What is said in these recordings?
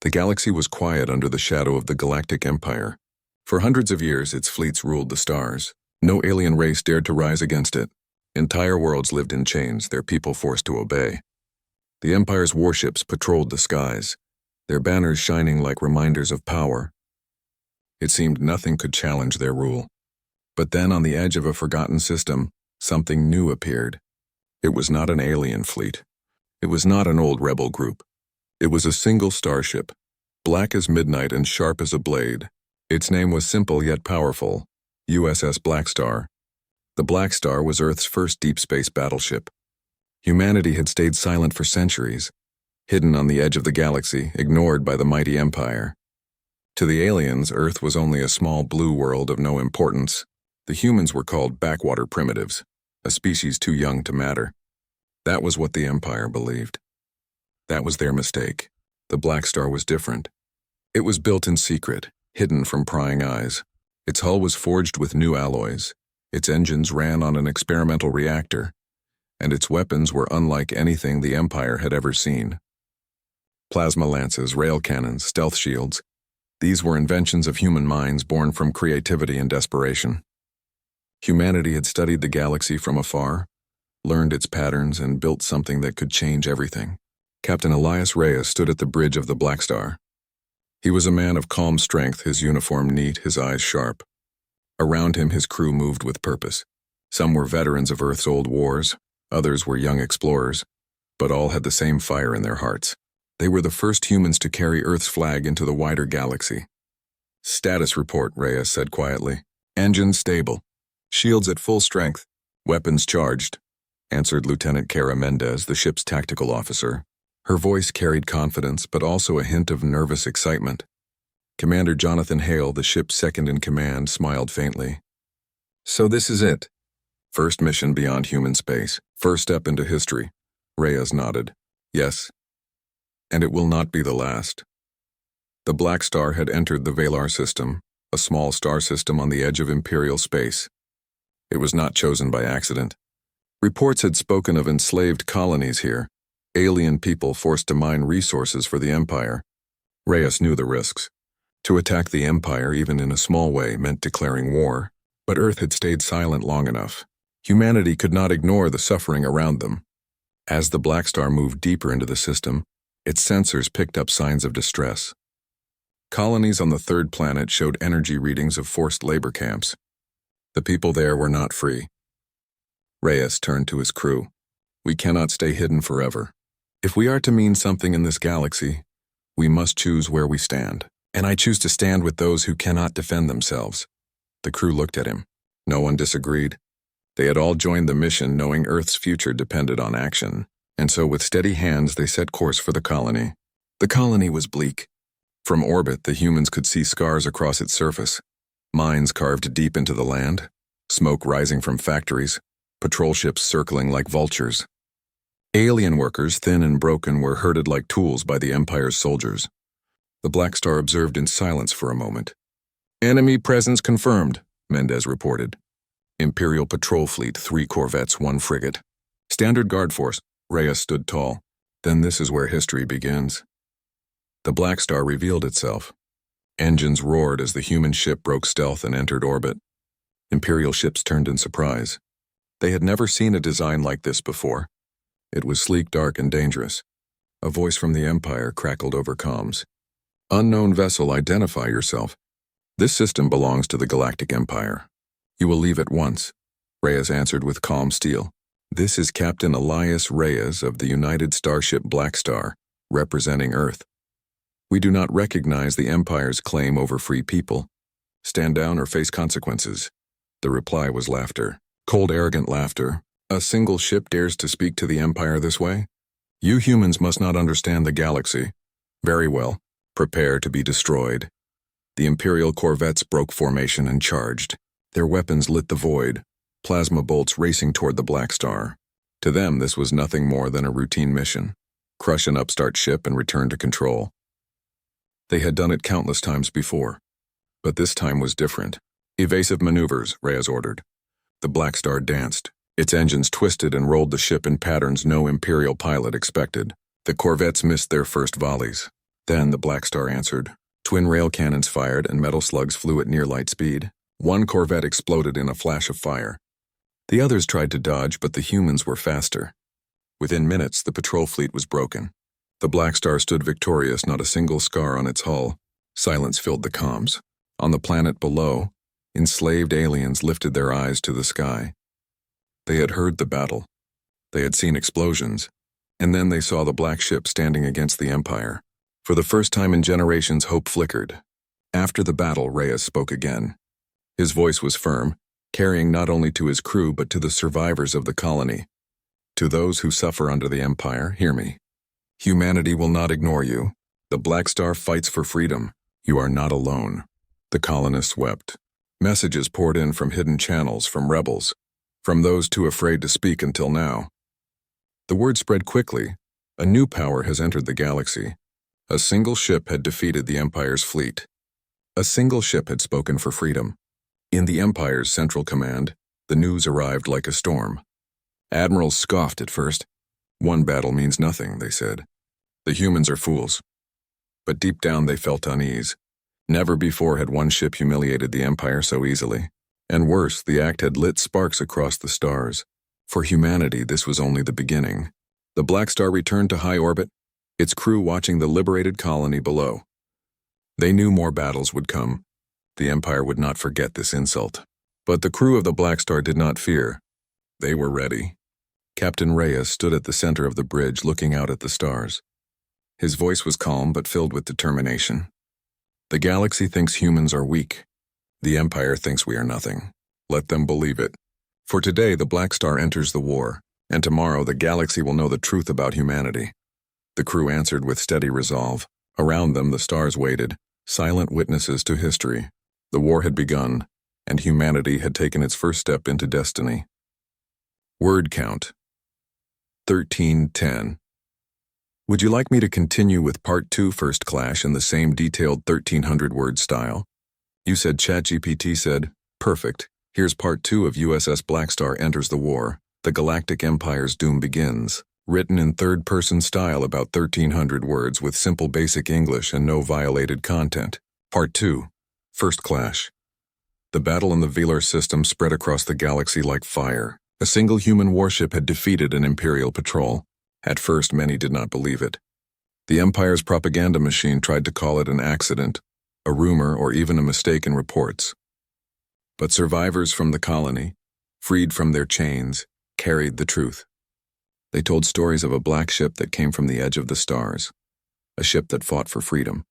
The galaxy was quiet under the shadow of the Galactic Empire. For hundreds of years, its fleets ruled the stars. No alien race dared to rise against it. Entire worlds lived in chains, their people forced to obey. The Empire's warships patrolled the skies, their banners shining like reminders of power. It seemed nothing could challenge their rule. But then, on the edge of a forgotten system, something new appeared. It was not an alien fleet. It was not an old rebel group. It was a single starship, black as midnight and sharp as a blade. Its name was simple yet powerful, USS Blackstar. The Blackstar was Earth's first deep space battleship. Humanity had stayed silent for centuries, hidden on the edge of the galaxy, ignored by the mighty Empire. To the aliens, Earth was only a small blue world of no importance. The humans were called backwater primitives, a species too young to matter. That was what the Empire believed. That was their mistake. The Blackstar was different. It was built in secret, hidden from prying eyes. Its hull was forged with new alloys. Its engines ran on an experimental reactor, and its weapons were unlike anything the Empire had ever seen. Plasma lances, rail cannons, stealth shields. These were inventions of human minds born from creativity and desperation. Humanity had studied the galaxy from afar, learned its patterns, and built something that could change everything. Captain Elias Reyes stood at the bridge of the Blackstar. He was a man of calm strength, his uniform neat, his eyes sharp. Around him, his crew moved with purpose. Some were veterans of Earth's old wars, others were young explorers, but all had the same fire in their hearts. They were the first humans to carry Earth's flag into the wider galaxy. "Status report," Reyes said quietly. "Engines stable. Shields at full strength. Weapons charged," answered Lieutenant Kara Mendez, the ship's tactical officer. Her voice carried confidence, but also a hint of nervous excitement. Commander Jonathan Hale, the ship's second-in-command, smiled faintly. "So this is it. First mission beyond human space. First step into history." Reyes nodded. "Yes. And it will not be the last." The Blackstar had entered the Valar system, a small star system on the edge of Imperial space. It was not chosen by accident. Reports had spoken of enslaved colonies here, alien people forced to mine resources for the Empire. Reyes knew the risks. To attack the Empire, even in a small way, meant declaring war. But Earth had stayed silent long enough. Humanity could not ignore the suffering around them. As the Blackstar moved deeper into the system, its sensors picked up signs of distress. Colonies on the third planet showed energy readings of forced labor camps. The people there were not free. Reyes turned to his crew. "We cannot stay hidden forever. If we are to mean something in this galaxy, we must choose where we stand. And I choose to stand with those who cannot defend themselves." The crew looked at him. No one disagreed. They had all joined the mission knowing Earth's future depended on action, and so with steady hands they set course for the colony. The colony was bleak. From orbit, the humans could see scars across its surface. Mines carved deep into the land, smoke rising from factories, patrol ships circling like vultures. Alien workers, thin and broken, were herded like tools by the Empire's soldiers. The Blackstar observed in silence for a moment. "Enemy presence confirmed," Mendez reported. "Imperial patrol fleet, 3 corvettes, 1 frigate. Standard guard force." Reyes stood tall. "Then this is where history begins." The Blackstar revealed itself. Engines roared as the human ship broke stealth and entered orbit. Imperial ships turned in surprise. They had never seen a design like this before. It was sleek, dark, and dangerous. A voice from the Empire crackled over comms. "Unknown vessel, identify yourself. This system belongs to the Galactic Empire. You will leave at once," Reyes answered with calm steel. "This is Captain Elias Reyes of the United Starship Blackstar, representing Earth. We do not recognize the Empire's claim over free people. Stand down or face consequences." The reply was laughter. Cold, arrogant laughter. "A single ship dares to speak to the Empire this way? You humans must not understand the galaxy. Very well. Prepare to be destroyed." The Imperial corvettes broke formation and charged. Their weapons lit the void, plasma bolts racing toward the Blackstar. To them, this was nothing more than a routine mission. Crush an upstart ship and return to control. They had done it countless times before. But this time was different. "Evasive maneuvers," Reyes ordered. The Blackstar danced. Its engines twisted and rolled the ship in patterns no Imperial pilot expected. The corvettes missed their first volleys. Then the Blackstar answered. Twin rail cannons fired and metal slugs flew at near light speed. One corvette exploded in a flash of fire. The others tried to dodge, but the humans were faster. Within minutes, the patrol fleet was broken. The Blackstar stood victorious, not a single scar on its hull. Silence filled the comms. On the planet below, enslaved aliens lifted their eyes to the sky. They had heard the battle. They had seen explosions. And then they saw the black ship standing against the Empire. For the first time in generations, hope flickered. After the battle, Reyes spoke again. His voice was firm, carrying not only to his crew but to the survivors of the colony. To those who suffer under the Empire, hear me. Humanity will not ignore you. The Blackstar fights for freedom. You are not alone. The colonists wept. Messages poured in from hidden channels, from rebels, from those too afraid to speak until now. The word spread quickly. A new power has entered the galaxy. A single ship had defeated the Empire's fleet. A single ship had spoken for freedom. In the Empire's central command, the news arrived like a storm. Admirals scoffed at first. One battle means nothing, they said. The humans are fools. But deep down they felt unease. Never before had one ship humiliated the Empire so easily. And worse, the act had lit sparks across the stars. For humanity, this was only the beginning. The Blackstar returned to high orbit, its crew watching the liberated colony below. They knew more battles would come. The Empire would not forget this insult. But the crew of the Blackstar did not fear. They were ready. Captain Reyes stood at the center of the bridge looking out at the stars. His voice was calm but filled with determination. The galaxy thinks humans are weak. The Empire thinks we are nothing. Let them believe it. For today, the Blackstar enters the war, and tomorrow the galaxy will know the truth about humanity. The crew answered with steady resolve. Around them, the stars waited, silent witnesses to history. The war had begun, and humanity had taken its first step into destiny. Word count: 1310. Would you like me to continue with Part 2 First Clash in the same detailed 1300-word style? You said ChatGPT said, perfect. Here's Part 2 of USS Blackstar Enters the War. The Galactic Empire's Doom Begins. Written in third-person style, about 1300 words with simple basic English and no violated content. Part 2. First Clash. The battle in the Velar system spread across the galaxy like fire. A single human warship had defeated an Imperial patrol. At first, many did not believe it. The Empire's propaganda machine tried to call it an accident, a rumor, or even a mistake in reports. But survivors from the colony, freed from their chains, carried the truth. They told stories of a black ship that came from the edge of the stars, a ship that fought for freedom.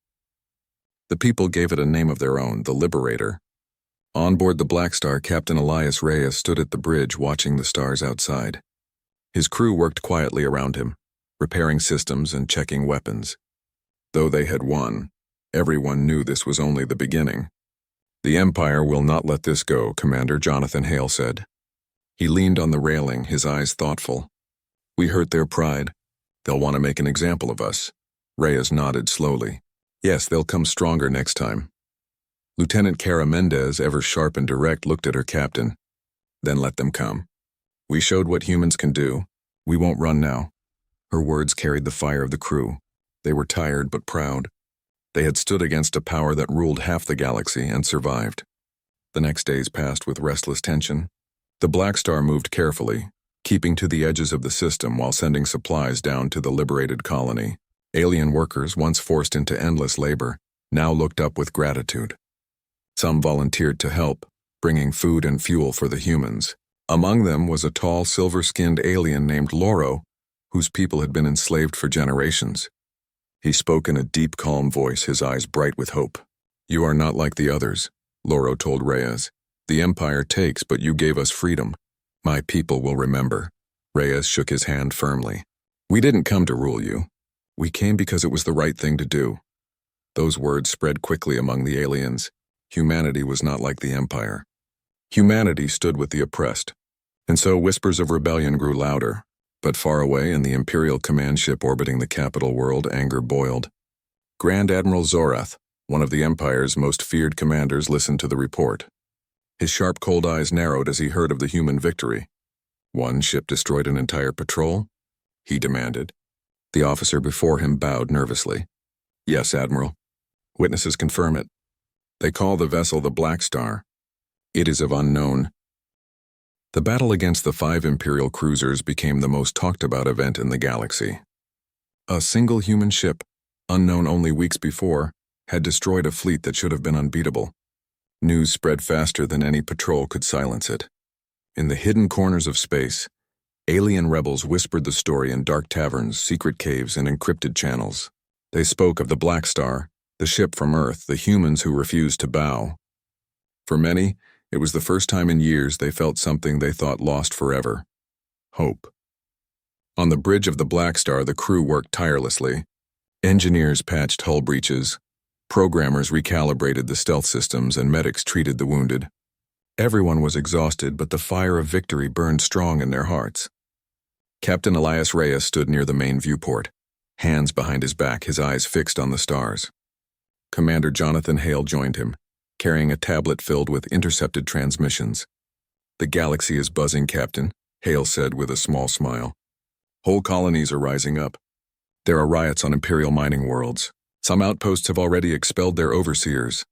The people gave it a name of their own, the Liberator. On board the Blackstar, Captain Elias Reyes stood at the bridge watching the stars outside. His crew worked quietly around him, repairing systems and checking weapons. Though they had won, everyone knew this was only the beginning. The Empire will not let this go, Commander Jonathan Hale said. He leaned on the railing, his eyes thoughtful. We hurt their pride. They'll want to make an example of us. Reyes nodded slowly. Yes, they'll come stronger next time. Lieutenant Cara Mendez, ever sharp and direct, looked at her captain. Then let them come. We showed what humans can do. We won't run now. Her words carried the fire of the crew. They were tired but proud. They had stood against a power that ruled half the galaxy and survived. The next days passed with restless tension. The Blackstar moved carefully, keeping to the edges of the system while sending supplies down to the liberated colony. Alien workers, once forced into endless labor, now looked up with gratitude. Some volunteered to help, bringing food and fuel for the humans. Among them was a tall, silver-skinned alien named Loro, whose people had been enslaved for generations. He spoke in a deep, calm voice, his eyes bright with hope. You are not like the others, Loro told Reyes. The Empire takes, but you gave us freedom. My people will remember. Reyes shook his hand firmly. We didn't come to rule you. We came because it was the right thing to do. Those words spread quickly among the aliens. Humanity was not like the Empire. Humanity stood with the oppressed. And so whispers of rebellion grew louder. But far away in the Imperial command ship orbiting the capital world, anger boiled. Grand Admiral Zorath, one of the Empire's most feared commanders, listened to the report. His sharp, cold eyes narrowed as he heard of the human victory. One ship destroyed an entire patrol? He demanded. The officer before him bowed nervously. Yes, Admiral. Witnesses confirm it. They call the vessel the Blackstar. It is of unknown. The battle against the 5 Imperial cruisers became the most talked-about event in the galaxy. A single human ship, unknown only weeks before, had destroyed a fleet that should have been unbeatable. News spread faster than any patrol could silence it. In the hidden corners of space, alien rebels whispered the story in dark taverns, secret caves, and encrypted channels. They spoke of the Blackstar, the ship from Earth, the humans who refused to bow. For many, it was the first time in years they felt something they thought lost forever: hope. On the bridge of the Blackstar, the crew worked tirelessly. Engineers patched hull breaches, programmers recalibrated the stealth systems, and medics treated the wounded. Everyone was exhausted, but the fire of victory burned strong in their hearts. Captain Elias Reyes stood near the main viewport, hands behind his back, his eyes fixed on the stars. Commander Jonathan Hale joined him, carrying a tablet filled with intercepted transmissions. "The galaxy is buzzing, Captain," Hale said with a small smile. "Whole colonies are rising up. There are riots on Imperial mining worlds. Some outposts have already expelled their overseers."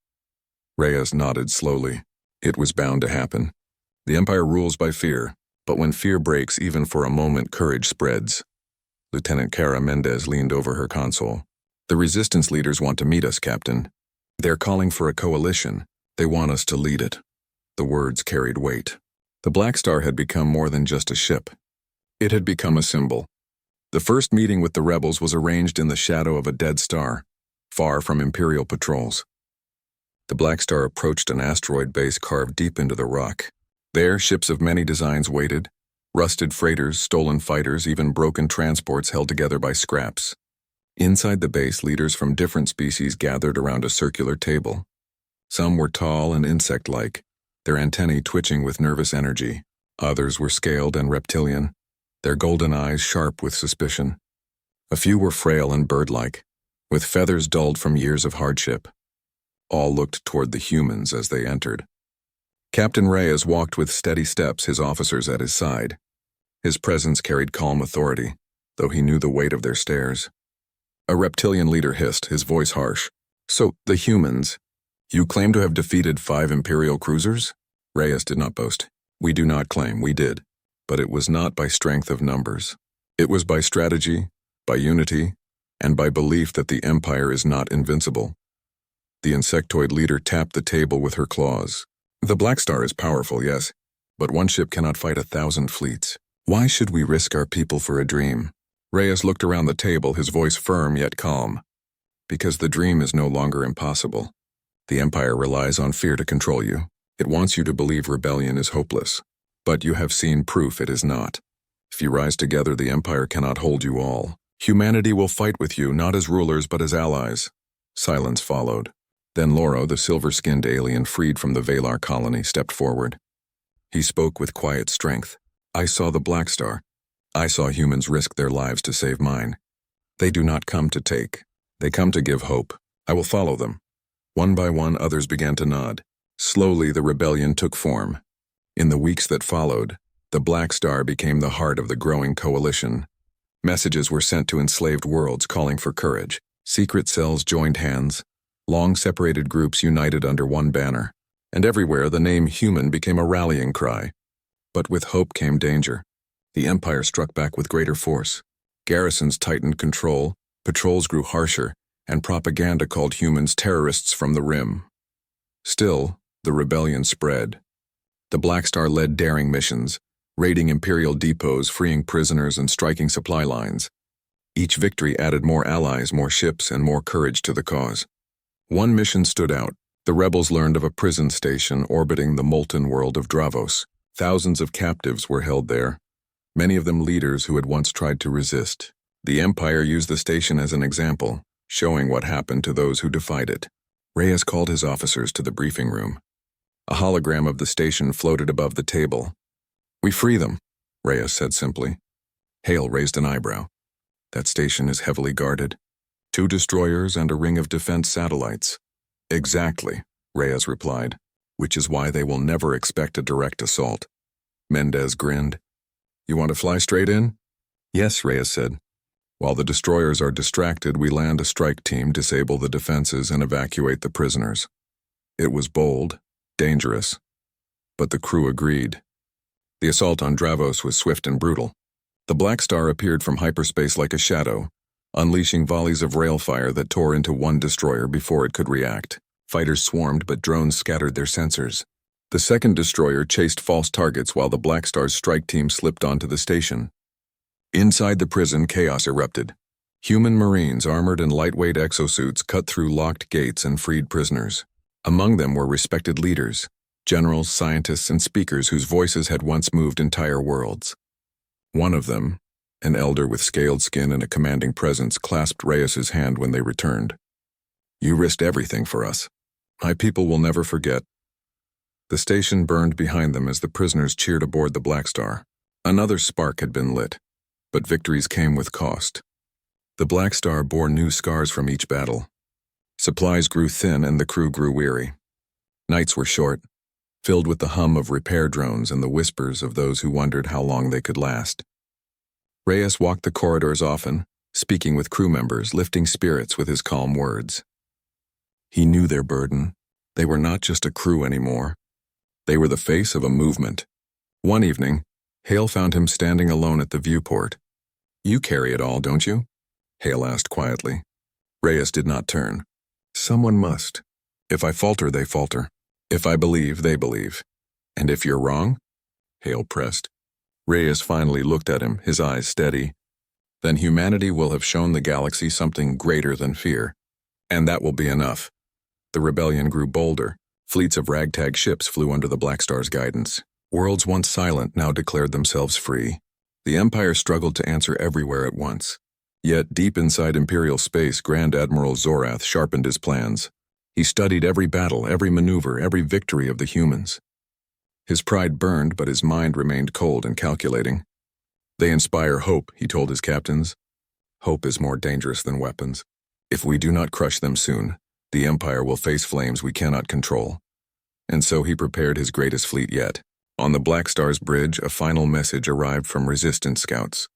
Reyes nodded slowly. It was bound to happen. The Empire rules by fear, but when fear breaks even for a moment, courage spreads. Lieutenant Cara Mendez leaned over her console. "The resistance leaders want to meet us, Captain. They're calling for a coalition. They want us to lead it." The words carried weight. The Blackstar had become more than just a ship. It had become a symbol. The first meeting with the rebels was arranged in the shadow of a dead star, far from Imperial patrols. The Blackstar approached an asteroid base carved deep into the rock. There, ships of many designs waited: rusted freighters, stolen fighters, even broken transports held together by scraps. Inside the base, leaders from different species gathered around a circular table. Some were tall and insect-like, their antennae twitching with nervous energy. Others were scaled and reptilian, their golden eyes sharp with suspicion. A few were frail and bird-like, with feathers dulled from years of hardship. All looked toward the humans as they entered. Captain Reyes walked with steady steps, his officers at his side. His presence carried calm authority, though he knew the weight of their stares. A reptilian leader hissed, his voice harsh. "So, the humans, you claim to have defeated 5 Imperial cruisers?" Reyes did not boast. "We do not claim, we did. But it was not by strength of numbers. It was by strategy, by unity, and by belief that the Empire is not invincible." The insectoid leader tapped the table with her claws. "The Blackstar is powerful, yes, but one ship cannot fight 1,000 fleets. Why should we risk our people for a dream?" Reyes looked around the table, his voice firm yet calm. "Because the dream is no longer impossible. The Empire relies on fear to control you. It wants you to believe rebellion is hopeless. But you have seen proof it is not. If you rise together, the Empire cannot hold you all. Humanity will fight with you, not as rulers but as allies." Silence followed. Then Loro, the silver-skinned alien freed from the Valar colony, stepped forward. He spoke with quiet strength. "I saw the Blackstar. I saw humans risk their lives to save mine. They do not come to take. They come to give hope. I will follow them." One by one, others began to nod. Slowly, the rebellion took form. In the weeks that followed, the Blackstar became the heart of the growing coalition. Messages were sent to enslaved worlds calling for courage. Secret cells joined hands. Long-separated groups united under one banner. And everywhere, the name human became a rallying cry. But with hope came danger. The Empire struck back with greater force. Garrisons tightened control, patrols grew harsher, and propaganda called humans terrorists from the Rim. Still, the rebellion spread. The Blackstar led daring missions, raiding Imperial depots, freeing prisoners, and striking supply lines. Each victory added more allies, more ships, and more courage to the cause. One mission stood out. The rebels learned of a prison station orbiting the molten world of Dravos. Thousands of captives were held there, many of them leaders who had once tried to resist. The Empire used the station as an example, showing what happened to those who defied it. Reyes called his officers to the briefing room. A hologram of the station floated above the table. "We free them," Reyes said simply. Hale raised an eyebrow. "That station is heavily guarded. 2 destroyers and a ring of defense satellites." "Exactly," Reyes replied, "which is why they will never expect a direct assault." Mendez grinned. "You want to fly straight in?" "Yes," Reyes said. While the destroyers are distracted, we land a strike team, disable the defenses, and evacuate the prisoners. It was bold, dangerous, but the crew agreed. The assault on Dravos was swift and brutal. The Blackstar appeared from hyperspace like a shadow, unleashing volleys of railfire that tore into one destroyer before it could react. Fighters swarmed, but drones scattered their sensors. The second destroyer chased false targets while the Blackstar's strike team slipped onto the station. Inside the prison, chaos erupted. Human Marines armored in lightweight exosuits cut through locked gates and freed prisoners. Among them were respected leaders, generals, scientists, and speakers whose voices had once moved entire worlds. One of them, an elder with scaled skin and a commanding presence, clasped Reyes's hand when they returned. "You risked everything for us. My people will never forget." The station burned behind them as the prisoners cheered aboard the Blackstar. Another spark had been lit, but victories came with cost. The Blackstar bore new scars from each battle. Supplies grew thin and the crew grew weary. Nights were short, filled with the hum of repair drones and the whispers of those who wondered how long they could last. Reyes walked the corridors often, speaking with crew members, lifting spirits with his calm words. He knew their burden. They were not just a crew anymore. They were the face of a movement. One evening, Hale found him standing alone at the viewport. "You carry it all, don't you?" Hale asked quietly. Reyes did not turn. "Someone must. If I falter, they falter. If I believe, they believe. And if you're wrong?" Hale pressed. Reyes finally looked at him, his eyes steady. "Then humanity will have shown the galaxy something greater than fear. And that will be enough." The rebellion grew bolder. Fleets of ragtag ships flew under the Blackstar's guidance. Worlds once silent now declared themselves free. The Empire struggled to answer everywhere at once. Yet, deep inside Imperial space, Grand Admiral Zorath sharpened his plans. He studied every battle, every maneuver, every victory of the humans. His pride burned, but his mind remained cold and calculating. "They inspire hope," he told his captains. "Hope is more dangerous than weapons. If we do not crush them soon, the Empire will face flames we cannot control." And so he prepared his greatest fleet yet. On the Blackstar's bridge, a final message arrived from resistance scouts.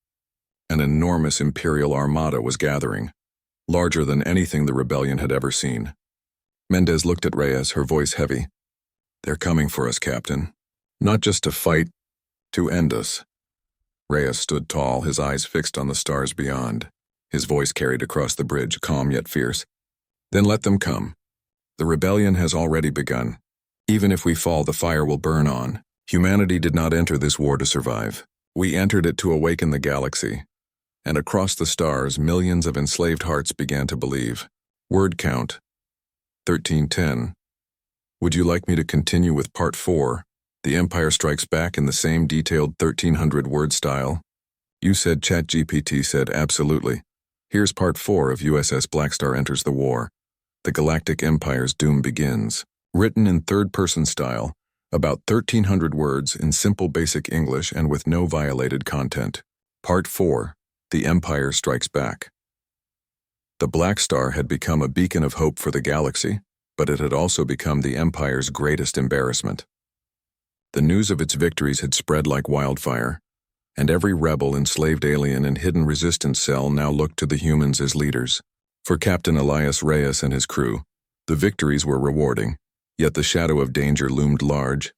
An enormous Imperial armada was gathering, larger than anything the rebellion had ever seen. Mendez looked at Reyes, her voice heavy. "They're coming for us, Captain. Not just to fight, to end us." Reyes stood tall, his eyes fixed on the stars beyond. His voice carried across the bridge, calm yet fierce. "Then let them come. The rebellion has already begun. Even if we fall, the fire will burn on. Humanity did not enter this war to survive. We entered it to awaken the galaxy. And across the stars, millions of enslaved hearts began to believe. Word count, 1310. Would you like me to continue with Part 4, The Empire Strikes Back, in the same detailed 1300-word style?" You said ChatGPT said absolutely. Here's Part 4 of USS Blackstar Enters the War. The Galactic Empire's Doom Begins. Written in third-person style, about 1300 words in simple basic English and with no violated content. Part 4. The Empire Strikes Back. The Blackstar had become a beacon of hope for the galaxy, but it had also become the Empire's greatest embarrassment. The news of its victories had spread like wildfire, and every rebel, enslaved alien, and hidden resistance cell now looked to the humans as leaders. For Captain Elias Reyes and his crew, the victories were rewarding, yet the shadow of danger loomed large.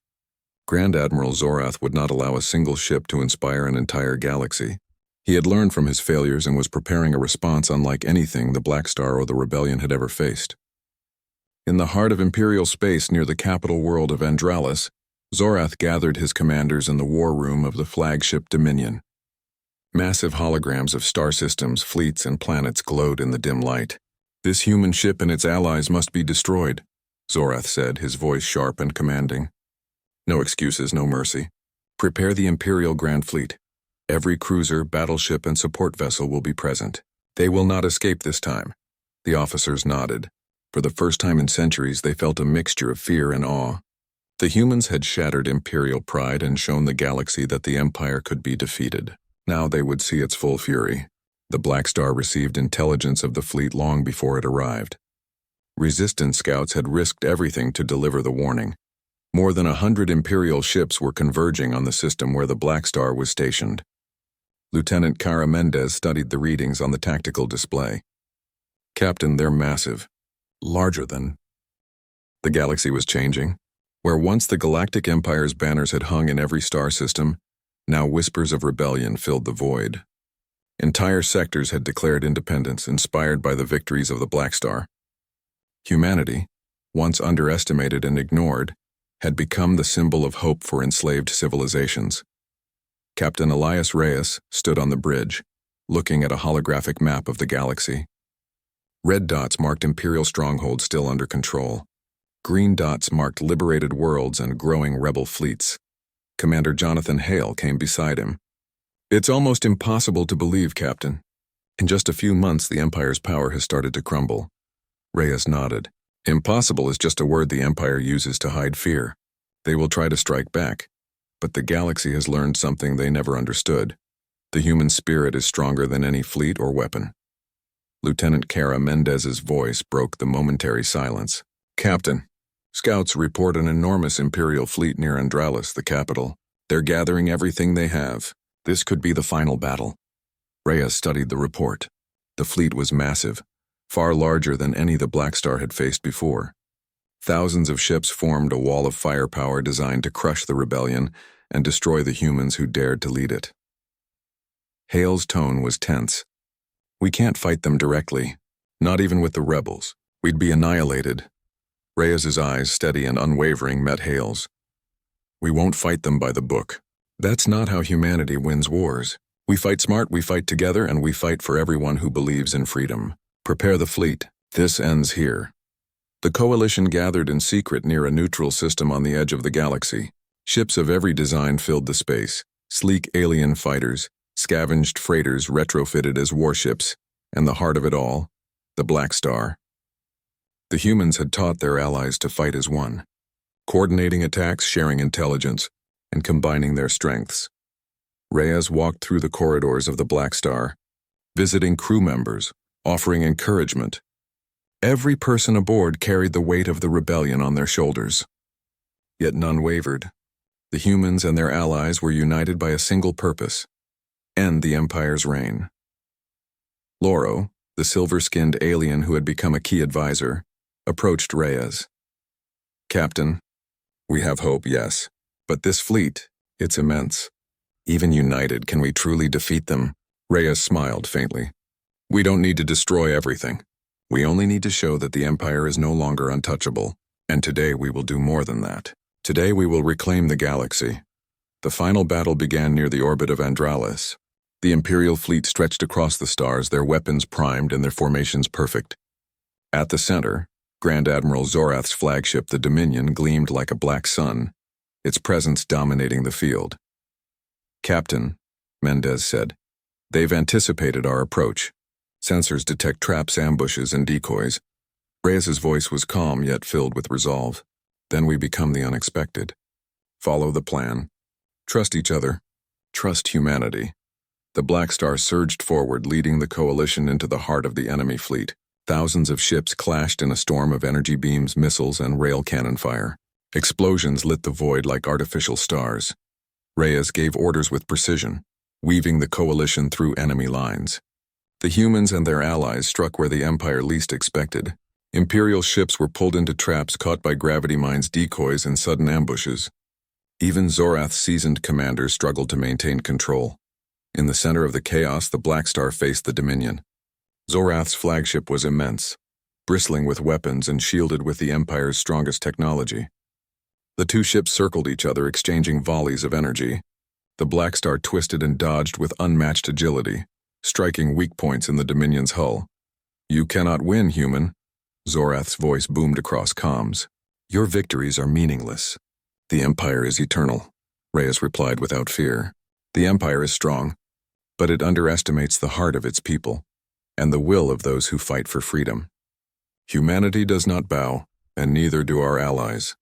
Grand Admiral Zorath would not allow a single ship to inspire an entire galaxy. He had learned from his failures and was preparing a response unlike anything the Blackstar or the Rebellion had ever faced. In the heart of Imperial space near the capital world of Andralis, Zorath gathered his commanders in the war room of the flagship Dominion. Massive holograms of star systems, fleets, and planets glowed in the dim light. "This human ship and its allies must be destroyed," Zorath said, his voice sharp and commanding. "No excuses, no mercy. Prepare the Imperial Grand Fleet. Every cruiser, battleship, and support vessel will be present. They will not escape this time." The officers nodded. For the first time in centuries, they felt a mixture of fear and awe. The humans had shattered Imperial pride and shown the galaxy that the Empire could be defeated. Now they would see its full fury. The Blackstar received intelligence of the fleet long before it arrived. Resistance scouts had risked everything to deliver the warning. More than 100 Imperial ships were converging on the system where the Blackstar was stationed. Lieutenant Cara Mendez studied the readings on the tactical display. Captain, they're massive. Larger than... The galaxy was changing. Where once the Galactic Empire's banners had hung in every star system, now whispers of rebellion filled the void. Entire sectors had declared independence, inspired by the victories of the Blackstar. Humanity, once underestimated and ignored, had become the symbol of hope for enslaved civilizations. Captain Elias Reyes stood on the bridge, looking at a holographic map of the galaxy. Red dots marked Imperial strongholds still under control. Green dots marked liberated worlds and growing rebel fleets. Commander Jonathan Hale came beside him. It's almost impossible to believe, Captain. In just a few months, the Empire's power has started to crumble. Reyes nodded. Impossible is just a word the Empire uses to hide fear. They will try to strike back. But the galaxy has learned something they never understood. The human spirit is stronger than any fleet or weapon. Lieutenant Cara Mendez's voice broke the momentary silence. Captain, scouts report an enormous Imperial fleet near Andralis, the capital. They're gathering everything they have. This could be the final battle. Reyes studied the report. The fleet was massive, far larger than any the Blackstar had faced before. Thousands of ships formed a wall of firepower designed to crush the rebellion and destroy the humans who dared to lead it. Hale's tone was tense. We can't fight them directly, not even with the rebels. We'd be annihilated. Reyes's eyes, steady and unwavering, met Hale's. We won't fight them by the book. That's not how humanity wins wars. We fight smart, we fight together, and we fight for everyone who believes in freedom. Prepare the fleet. This ends here. The coalition gathered in secret near a neutral system on the edge of the galaxy. Ships of every design filled the space. Sleek alien fighters, scavenged freighters retrofitted as warships, and the heart of it all, the Blackstar. The humans had taught their allies to fight as one, coordinating attacks, sharing intelligence, and combining their strengths. Reyes walked through the corridors of the Blackstar, visiting crew members, offering encouragement. Every person aboard carried the weight of the rebellion on their shoulders. Yet none wavered. The humans and their allies were united by a single purpose: end the Empire's reign. Loro, the silver-skinned alien who had become a key advisor, approached Reyes. Captain, we have hope, yes, but this fleet, it's immense. Even united, can we truly defeat them? Reyes smiled faintly. We don't need to destroy everything. We only need to show that the Empire is no longer untouchable, and today we will do more than that. Today we will reclaim the galaxy. The final battle began near the orbit of Andralis. The Imperial fleet stretched across the stars, their weapons primed and their formations perfect. At the center, Grand Admiral Zorath's flagship, the Dominion, gleamed like a black sun, its presence dominating the field. Captain, Mendez said, they've anticipated our approach. Sensors detect traps, ambushes, and decoys. Reyes's voice was calm yet filled with resolve. Then we become the unexpected. Follow the plan. Trust each other. Trust humanity. The Blackstar surged forward, leading the coalition into the heart of the enemy fleet. Thousands of ships clashed in a storm of energy beams, missiles, and rail cannon fire. Explosions lit the void like artificial stars. Reyes gave orders with precision, weaving the coalition through enemy lines. The humans and their allies struck where the Empire least expected. Imperial ships were pulled into traps, caught by gravity mines, decoys, and sudden ambushes. Even Zorath's seasoned commanders struggled to maintain control. In the center of the chaos, the Blackstar faced the Dominion. Zorath's flagship was immense, bristling with weapons and shielded with the Empire's strongest technology. The two ships circled each other, exchanging volleys of energy. The Blackstar twisted and dodged with unmatched agility, striking weak points in the Dominion's hull. You cannot win, human. Zorath's voice boomed across comms. Your victories are meaningless. The Empire is eternal, Reyes replied without fear. The Empire is strong, but it underestimates the heart of its people and the will of those who fight for freedom. Humanity does not bow, and neither do our allies.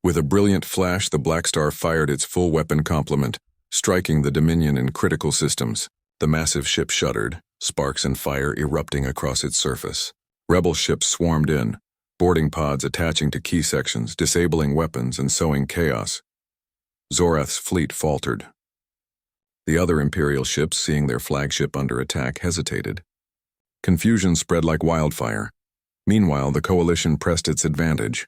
With a brilliant flash, the Blackstar fired its full weapon complement, striking the Dominion in critical systems. The massive ship shuddered, sparks and fire erupting across its surface. Rebel ships swarmed in, boarding pods attaching to key sections, disabling weapons and sowing chaos. Zorath's fleet faltered. The other Imperial ships, seeing their flagship under attack, hesitated. Confusion spread like wildfire. Meanwhile, the coalition pressed its advantage.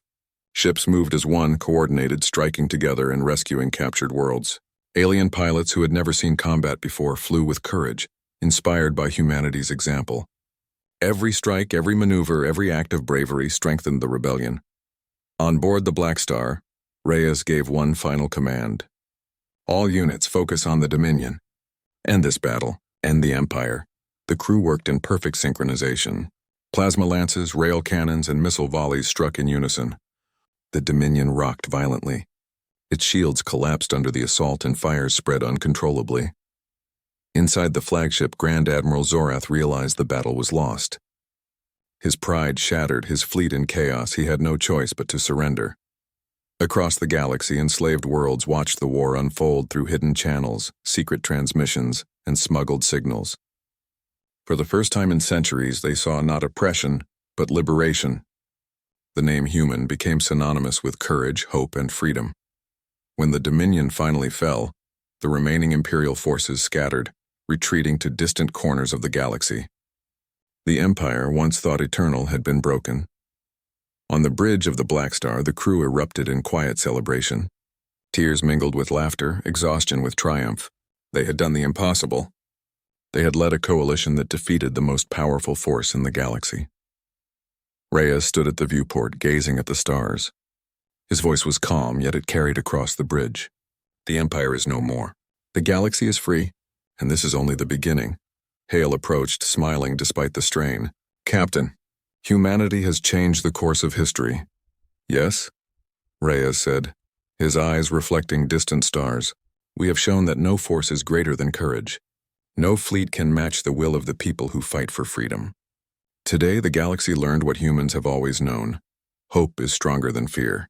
Ships moved as one, coordinated, striking together and rescuing captured worlds. Alien pilots who had never seen combat before flew with courage, inspired by humanity's example. Every strike, every maneuver, every act of bravery strengthened the rebellion. On board the Blackstar, Reyes gave one final command. All units focus on the Dominion. End this battle. End the Empire. The crew worked in perfect synchronization. Plasma lances, rail cannons, and missile volleys struck in unison. The Dominion rocked violently. Its shields collapsed under the assault and fires spread uncontrollably. Inside the flagship, Grand Admiral Zorath realized the battle was lost. His pride shattered, his fleet in chaos. He had no choice but to surrender. Across the galaxy, enslaved worlds watched the war unfold through hidden channels, secret transmissions, and smuggled signals. For the first time in centuries, they saw not oppression, but liberation. The name human became synonymous with courage, hope, and freedom. When the Dominion finally fell, the remaining Imperial forces scattered, retreating to distant corners of the galaxy. The Empire, once thought eternal, had been broken. On the bridge of the Blackstar, the crew erupted in quiet celebration. Tears mingled with laughter, exhaustion with triumph. They had done the impossible. They had led a coalition that defeated the most powerful force in the galaxy. Reyes stood at the viewport, gazing at the stars. His voice was calm, yet it carried across the bridge. The Empire is no more. The galaxy is free, and this is only the beginning. Hale approached, smiling despite the strain. Captain, humanity has changed the course of history. Yes? Reyes said, his eyes reflecting distant stars. We have shown that no force is greater than courage. No fleet can match the will of the people who fight for freedom. Today, the galaxy learned what humans have always known. Hope is stronger than fear.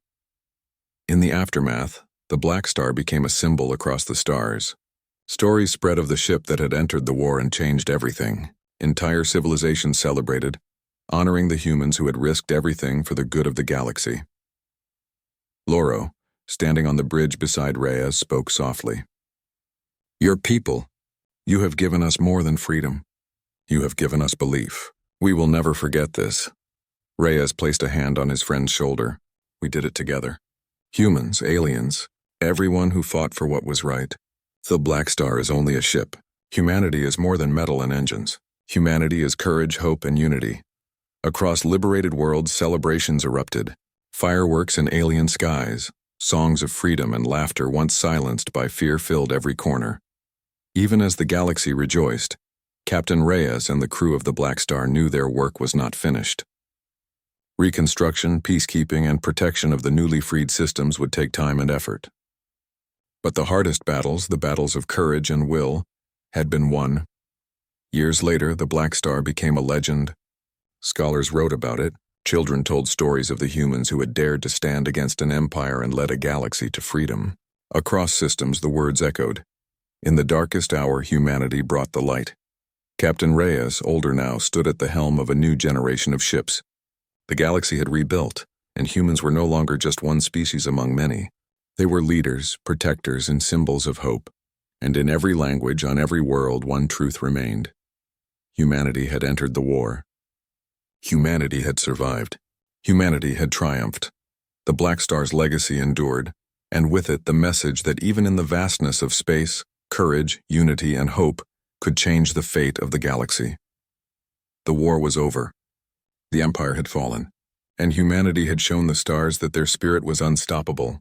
In the aftermath, the Blackstar became a symbol across the stars. Stories spread of the ship that had entered the war and changed everything. Entire civilizations celebrated, honoring the humans who had risked everything for the good of the galaxy. Loro, standing on the bridge beside Reyes, spoke softly. Your people, you have given us more than freedom. You have given us belief. We will never forget this. Reyes placed a hand on his friend's shoulder. We did it together. Humans, aliens, everyone who fought for what was right. The Blackstar is only a ship. Humanity is more than metal and engines. Humanity is courage, hope, and unity. Across liberated worlds, celebrations erupted. Fireworks in alien skies, songs of freedom and laughter once silenced by fear filled every corner. Even as the galaxy rejoiced, Captain Reyes and the crew of the Blackstar knew their work was not finished. Reconstruction, peacekeeping, and protection of the newly freed systems would take time and effort. But the hardest battles, the battles of courage and will, had been won. Years later, the Blackstar became a legend. Scholars wrote about it. Children told stories of the humans who had dared to stand against an empire and led a galaxy to freedom. Across systems, the words echoed. In the darkest hour, humanity brought the light. Captain Reyes, older now, stood at the helm of a new generation of ships. The galaxy had rebuilt, and humans were no longer just one species among many. They were leaders, protectors, and symbols of hope. And in every language, on every world, one truth remained. Humanity had entered the war. Humanity had survived. Humanity had triumphed. The Blackstar's legacy endured, and with it the message that even in the vastness of space, courage, unity, and hope could change the fate of the galaxy. The war was over. The Empire had fallen, and humanity had shown the stars that their spirit was unstoppable.